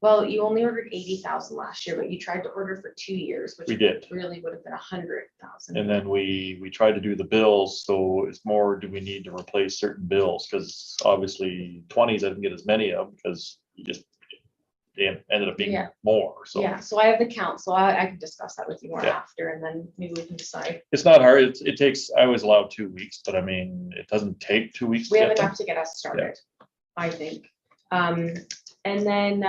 Well, you only ordered 80,000 last year, but you tried to order for 2 years, which We did. really would have been 100,000. And then we tried to do the bills, so it's more, do we need to replace certain bills? Because obviously 20s I didn't get as many of, because you just, they ended up being Yeah. more, so. Yeah, so I have the count, so I can discuss that with you more Yeah. after, and then maybe we can decide. It's not hard, it takes, I was allowed 2 weeks, but I mean, it doesn't take 2 weeks. to We have get them. enough to get us started, I think. And then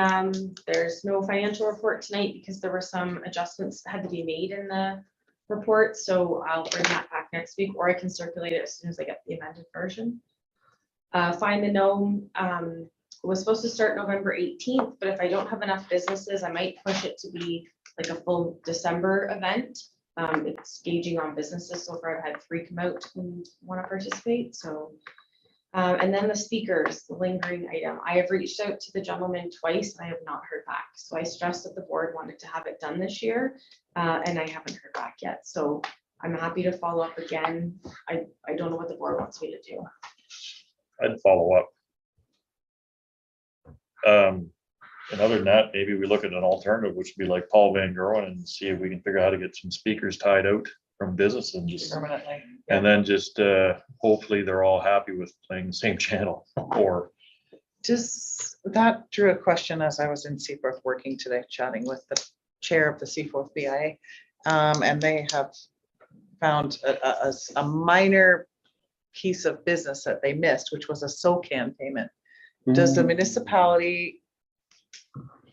there's no financial report tonight because there were some adjustments that had to be made in the report, so I'll bring that back next week, or I can circulate it as soon as I get the amended version. Find the Gnome was supposed to start November 18th, but if I don't have enough businesses, I might push it to be like a full December event. It's gauging on businesses. So far, I've had 3 come out and want to participate, so. And then the speakers, the lingering item. I have reached out to the gentleman twice and I have not heard back. So I stressed that the board wanted to have it done this year, and I haven't heard back yet. So I'm happy to follow up again. I don't know what the board wants me to do. I'd follow up. And other than that, maybe we look at an alternative, which would be like Paul Van Gerwen, and see if we can figure out how to get some speakers tied out from business and just, Permanently. and then just, hopefully they're all happy with playing the same channel, or, Just, that drew a question as I was in Seaforth working today, chatting with the chair of the Seaforth BIA. And they have found a minor piece of business that they missed, which was a SOCAN payment. Does the municipality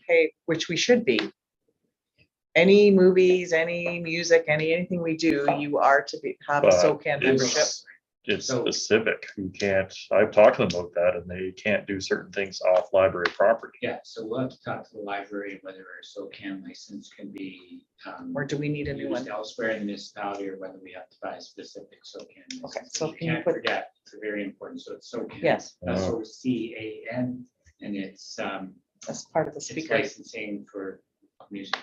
pay, which we should be, any movies, any music, anything we do, you are to have a but SOCAN membership? it's So- specific. You can't, I've talked to them about that, and they can't do certain things off library property. Yeah, so we'll have to talk to the library whether our SOCAN license can be. Or do we need a new used one? elsewhere in the municipality, or whether we have to buy a specific SOCAN. Okay, license. so You can you can't put- forget, it's very important, so it's SOCAN. Yes, SOCAN, and it's that's part of the it's speaker. licensing for music.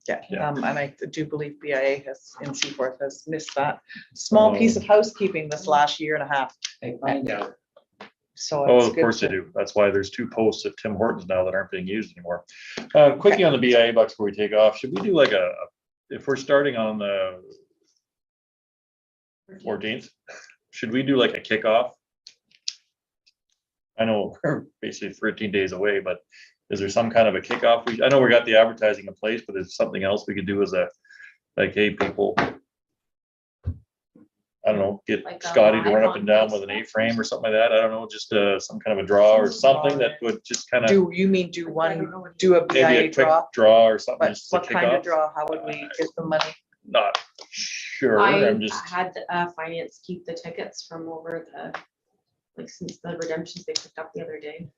Yeah, Yeah. and I do believe BIA has, in Seaforth, has missed that small piece of housekeeping this last year and a half. I find out, So Oh, it's of good course they to- do. That's why there's 2 posts at Tim Hortons now that aren't being used anymore. Quickly on the BIA bucks before we take off, should we do like if we're starting on the 14th, should we do like a kickoff? I know we're basically 13 days away, but is there some kind of a kickoff? I know we got the advertising in place, but is something else we could do as a, like, hey, people, I don't know, get Like a Scotty to live run up on and down with an Facebook. A-frame or something like that. I don't know, just some kind of a draw or something that would just kind of, Do you mean do I don't one, know what do a maybe a BIA quick draw? draw or something. But just to what kick kind of off. draw? How would we get the money? Not sure, I I'm just, had finance keep the tickets from over the, like, since the redemptions they picked up the other day.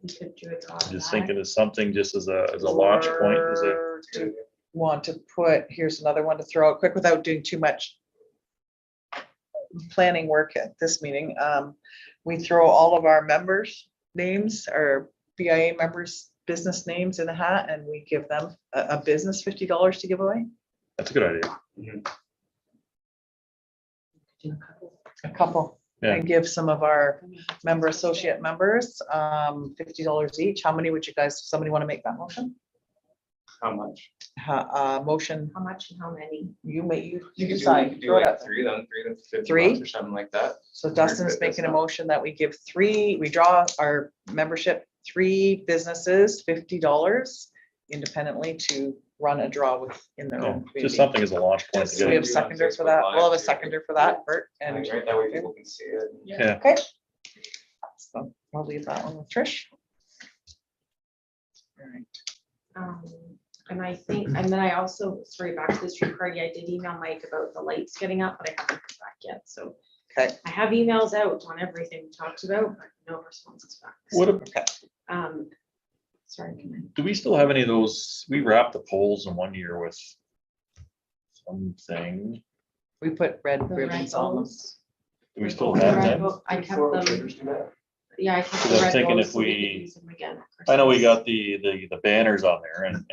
We could do a draw. of just that. thinking of something just as a launch point, as a, Or do you want to put, here's another one to throw out quick without doing too much planning work at this meeting. We throw all of our members' names, our BIA members' business names in a hat, and we give them a business $50 to give away. that's a good idea. A couple. Yeah. And give some of our member associate members $50 each. How many would you guys, somebody want to make that motion? How much? Motion, How much and how many? you You could decide. do Throw it like out there. 3 then, 3 to 50 Three? bucks or something like that. So Dustin's That's making a not- motion that we give 3, we draw our membership, 3 businesses, $50 independently to run a draw in their Yeah, own just community. something as a launch point to So we get have a it. Do it on seconder for Facebook that. Live We'll have a too. seconder for that, Bert, and, Right, that way people can see it. Yeah, okay. So I'll leave that one with Trish. All right. And I think, and then I also, sorry, back to the street party, I did email Mike about the lights getting up, but I haven't heard back yet, so. Okay. I have emails out on everything we talked about, but no responses back. What, Okay. Sorry, can do we still have any of those? We wrapped the poles in one year with something. We put red The red ribbons on them. bulbs? Do we still The have red them? bulb- I kept them, yeah, I kept Because the I'm red thinking bulbs if so we we- could use them again. at I know we Christmas. got the banners on there and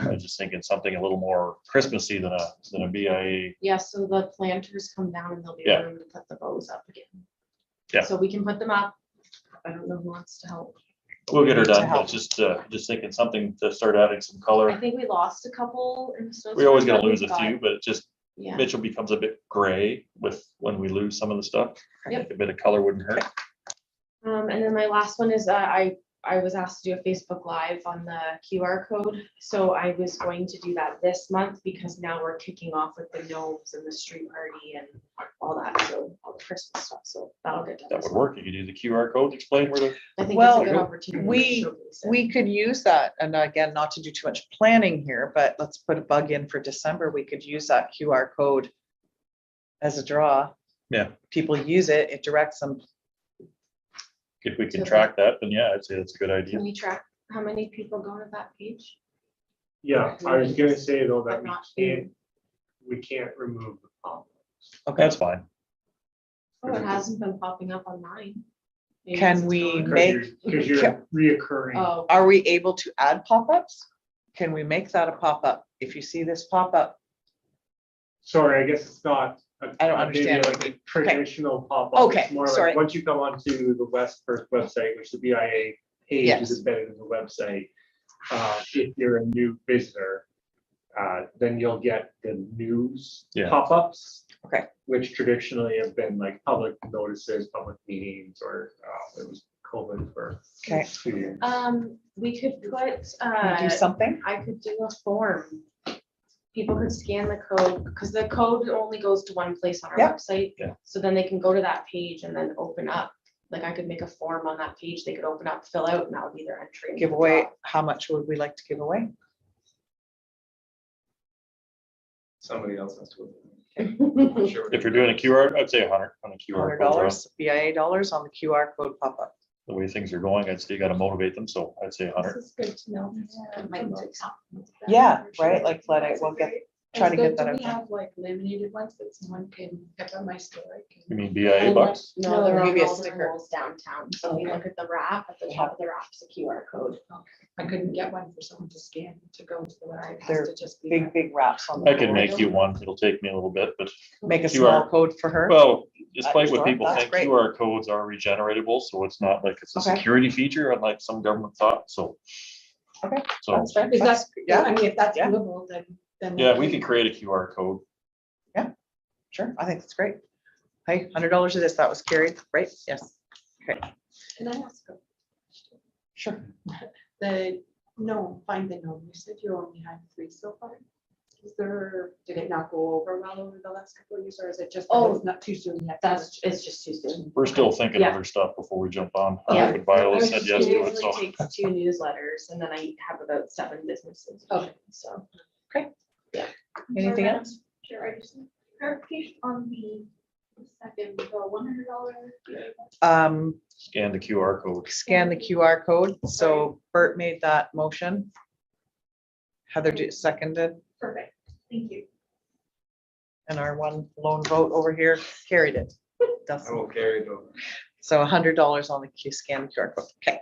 I was just thinking something a little more Christmassy than a BIA. Yeah, so the planters come down and there'll be Yeah. room to put the bows up again. Yeah. So we can put them up. I don't know who wants to help. We'll get her To done, help. but just thinking something to start adding some I color. think we lost a couple in the We snowstorm, always gonna but we've lose a got- few, but it just, Yeah, Mitchell becomes a bit gray with, when we lose some of the stuff. I Yep. think a bit of color wouldn't hurt. and then my last one is I was asked to do a Facebook Live on the QR code. So I was going to do that this month because now we're kicking off with the gnomes and the street party and all that, so all the Christmas stuff, so that'll get done. That this would month. work. You could do the QR code, explain where to. I think it's Well, a good opportunity. to we- showcase it. We could use that, and again, not to do too much planning here, but let's put a bug in for December. We could use that QR code as a draw. Yeah. People use it, it directs them. If we can Okay. track that, then yeah, I'd say that's a good idea. Can we track how many people go to that page? Yeah, I was gonna say though that But not you. we can't remove the pop. Okay, That's fine. Oh, it hasn't been popping up on mine. Maybe Can it's we gone. make- Because you're reoccurring. Oh, are we able to add pop-ups? Can we make that a pop-up? If you see this pop-up, Sorry, I guess it's not. I don't understand what Like you a traditional pop-up. Okay, It's more sorry. like, once you come onto the West First website, which the BIA page Yes. is embedded in the website. If you're a new visitor, then you'll get the news Yeah. pop-ups. Okay. Which traditionally have been like public notices, public meetings, or it was COVID for Okay. 2 years. we could put, can we do something? I could do a form. People could scan the code, because the code only goes to one place on our Yeah. website. Yeah. So then they can go to that page and then open up, like I could make a form on that page, they could open up, fill out, and that would be their entry. into Give the away, draw. how much would we like to give away? Somebody else has to. Sure. If you're doing a QR, I'd say 100 on a QR code. draw. $100, BIA dollars on the QR code pop-up. The way things are going, I'd say you gotta motivate them, so I'd say 100. This is good to know. Yeah, right, like let it, we'll get, try to get that out We there. have like laminated ones that someone can get on my store. I can- You mean BIA bucks? No, they're Maybe on a all the sticker. walls downtown, so if you look at the wrap, at the top of the wrap's a QR code. I couldn't get one for someone to scan to go to the website. It has They're to just be Big, big wraps on the I could board. make you one. It'll take me a little bit, but Make a QR. small code for her. well, despite what sure, people that's think, great. QR codes are regeneratable, so it's not like it's a Okay. security feature unlike some government thought, so. Okay. So, That's fair. Is that, Yeah, I mean, if that's Yeah. doable, then. yeah, we can create a QR code. sure, I think that's great. Hey, $100 of this, that was carried, right? Yes, Can I ask? sure. Find the gnome. You said you only had 3 so far. Did it not go over well over the last couple of years, or is it just? that Oh, it's not too soon yet? It's just too soon. We're still thinking Yeah. other stuff before we jump on. Yeah. But Viola said yes to it, Usually so. takes 2 newsletters, and then I have about 7 businesses. Okay. So. Anything else? Sure, I just clarification on the second, the $100. Scan the QR code. Scan the QR code. So Bert made that motion. Heather seconded, Perfect, thank you. and our one lone vote over here carried it. I Dustin. will carry it over. So $100 on the scan the QR code. Okay,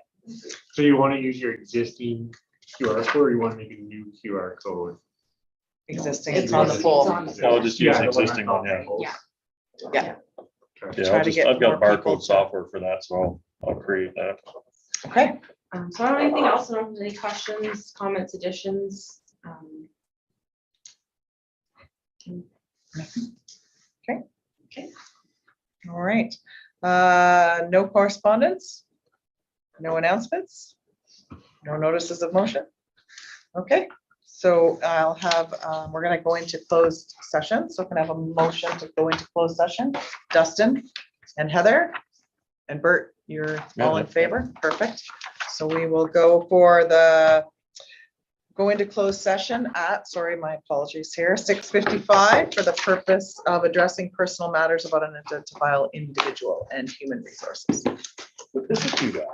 So you want to use your existing QR code, or you want to make a new QR code? existing, It's it's on the on pole. the- I'll just use Yeah, the the one existing one, yeah. on Yeah. Yeah. Okay. Yeah, Try I'll to just, get I've got more people barcode to- software for that, so I'll create that. Okay, So I don't have anything else, I don't have any questions, comments, additions. all right. No correspondence? No announcements? No notices of motion? Okay, so I'll have, we're gonna go into closed session, so can I have a motion to go into closed session? Dustin and Heather and Bert, you're all in favor? Perfect. So we will go for the go into closed session at, sorry, my apologies here, 6:55 for the purpose of addressing personal matters about an identifiable individual and human resources. But this is you guys.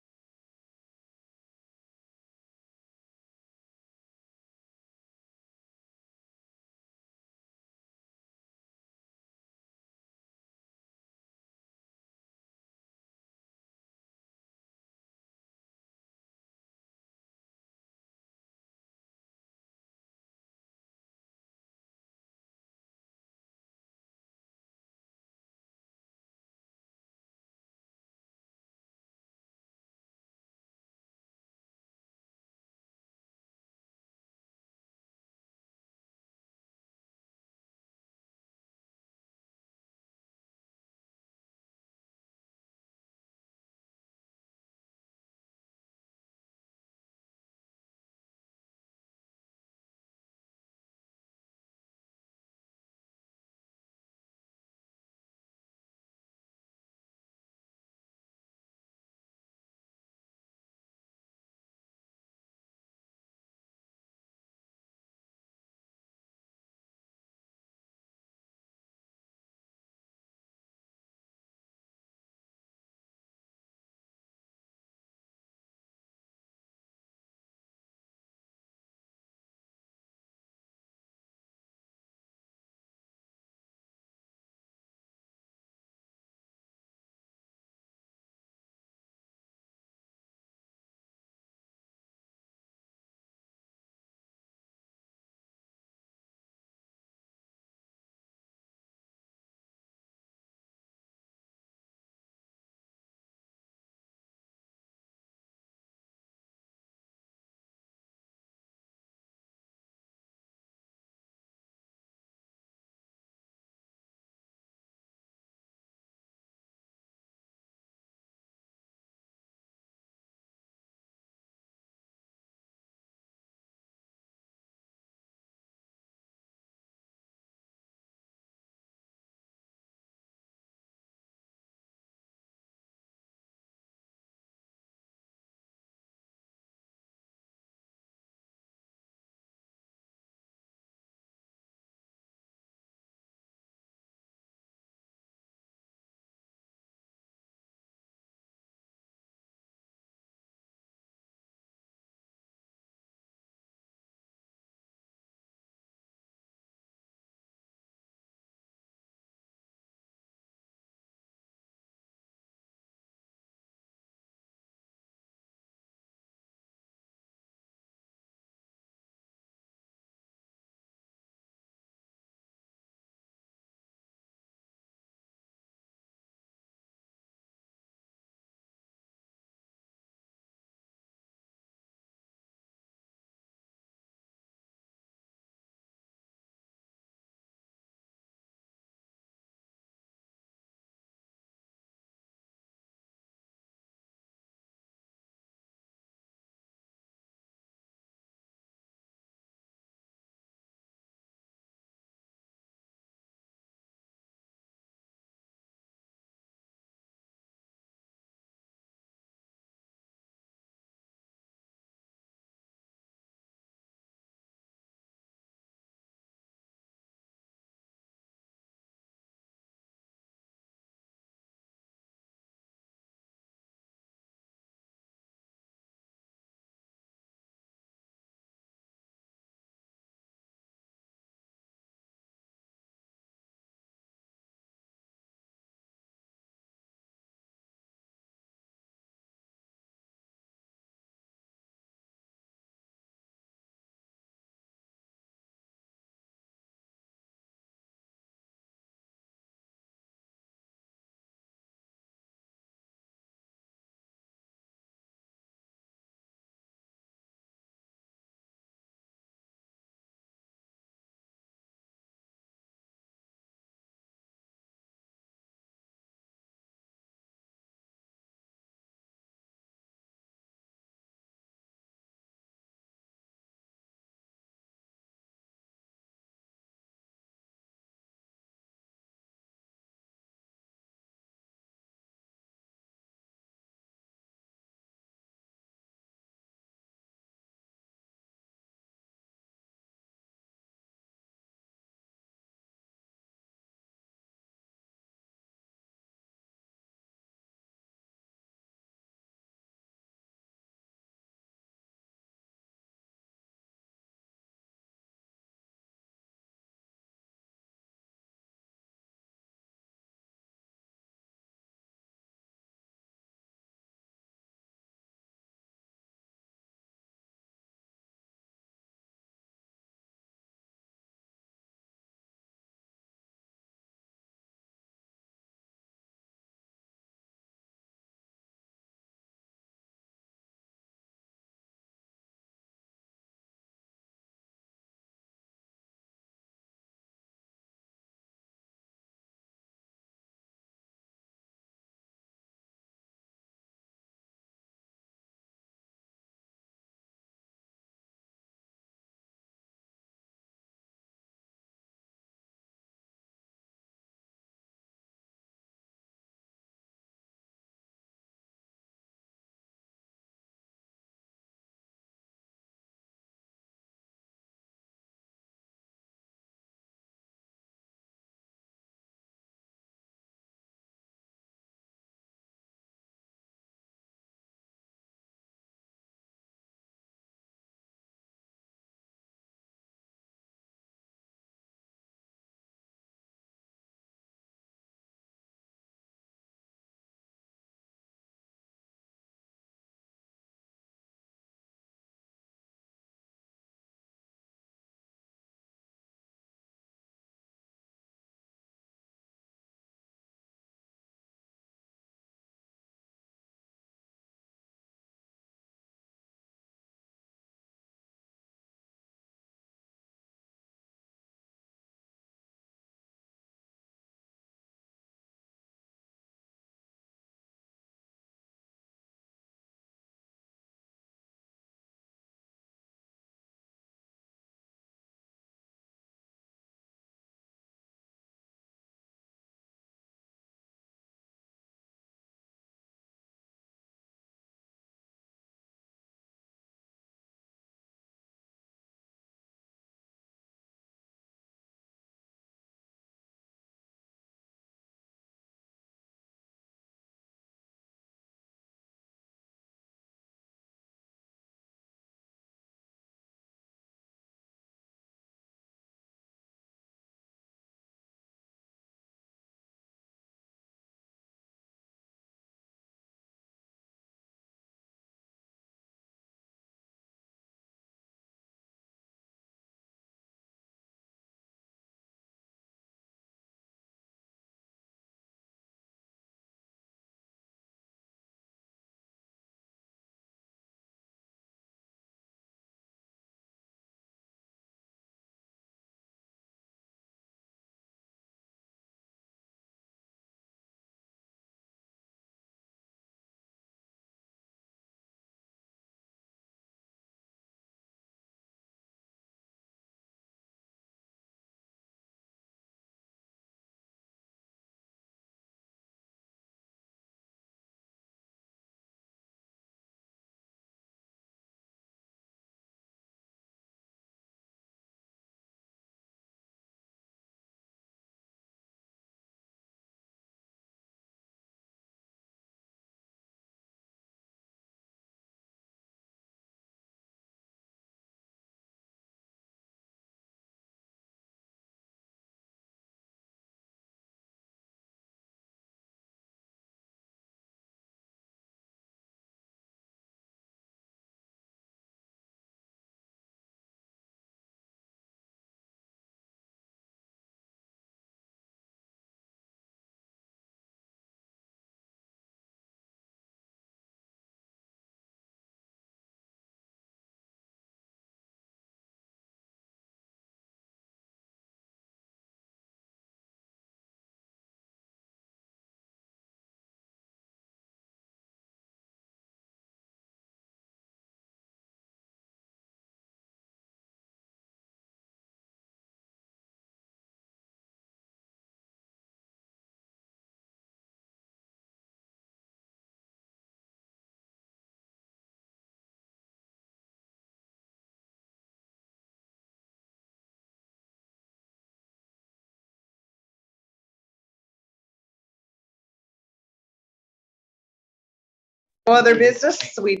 No other business, we